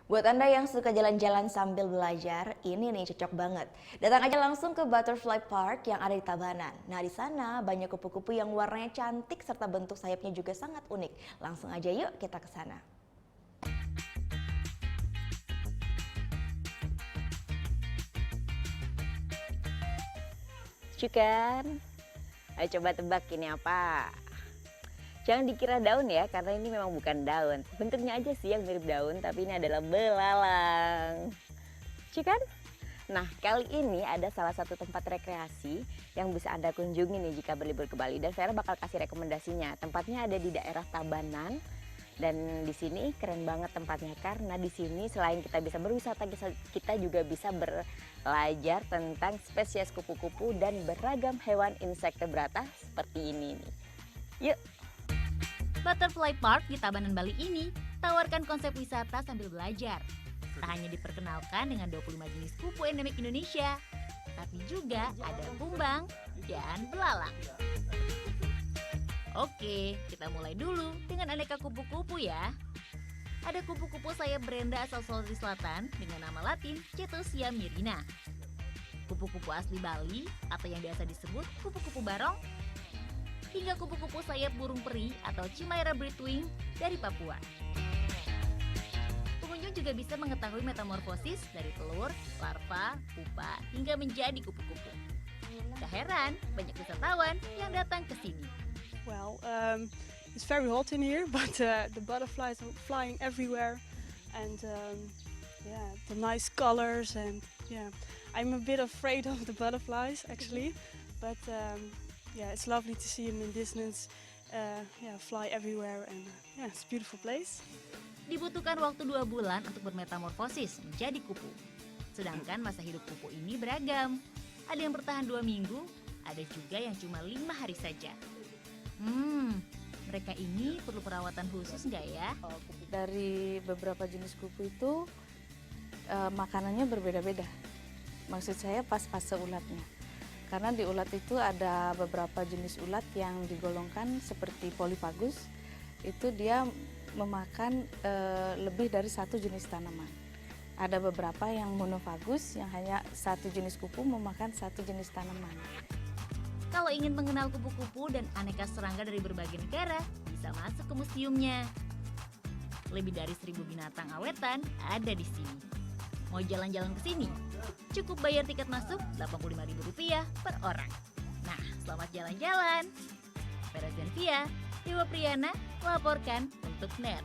Buat Anda yang suka jalan-jalan sambil belajar, ini nih cocok banget. Datang aja langsung ke Butterfly Park yang ada di Tabanan. Nah, di sana banyak kupu-kupu yang warnanya cantik serta bentuk sayapnya juga sangat unik. Langsung aja yuk kita ke sana. Cukan, ayo coba tebak ini apa? Jangan dikira daun ya, karena ini memang bukan daun. Bentuknya aja sih yang mirip daun, tapi ini adalah belalang. Cukan? Nah, kali ini ada salah satu tempat rekreasi yang bisa Anda kunjungi nih jika berlibur ke Bali. Dan Vera bakal kasih rekomendasinya. Tempatnya ada di daerah Tabanan. Dan di sini keren banget tempatnya karena di sini selain kita bisa berwisata, kita juga bisa belajar tentang spesies kupu-kupu dan beragam hewan insektebrata seperti ini nih. Yuk! Butterfly Park di Tabanan Bali ini tawarkan konsep wisata sambil belajar. Tak hanya diperkenalkan dengan 25 jenis kupu endemik Indonesia, tapi juga ada kumbang dan belalang. Oke, kita mulai dulu dengan aneka kupu-kupu ya. Ada kupu-kupu sayap berenda asal Sulawesi Selatan dengan nama latin Cetusia myrina. Kupu-kupu asli Bali atau yang biasa disebut kupu-kupu barong, hingga kupu-kupu sayap burung peri atau Chimaera Britwing dari Papua. Pengunjung juga bisa mengetahui metamorfosis dari telur, larva, pupa, hingga menjadi kupu-kupu. Tak heran, banyak wisatawan yang datang ke sini. Well, it's very hot in here, but the butterflies are flying everywhere, and yeah, the nice colors, and yeah, I'm a bit afraid of the butterflies actually, but yeah, it's lovely to see them in distance, yeah, fly everywhere, and yeah, it's a beautiful place. Dibutuhkan waktu 2 bulan untuk bermetamorfosis menjadi kupu. Sedangkan masa hidup kupu ini beragam. Ada yang bertahan 2 minggu, ada juga yang cuma 5 hari saja. Mereka ini perlu perawatan khusus nggak ya? Dari beberapa jenis kupu itu makanannya berbeda-beda. Maksud saya pas fase ulatnya. Karena di ulat itu ada beberapa jenis ulat yang digolongkan seperti Polyphagus. Itu dia memakan lebih dari satu jenis tanaman. Ada beberapa yang Monophagus yang hanya satu jenis kupu memakan satu jenis tanaman. Kalau ingin mengenal kupu-kupu dan aneka serangga dari berbagai negara, bisa masuk ke museumnya. Lebih dari 1000 binatang awetan ada di sini. Mau jalan-jalan ke sini? Cukup bayar tiket masuk Rp85.000 per orang. Nah, selamat jalan-jalan. Vera Zenvia, Dewa Priyana, melaporkan untuk NET.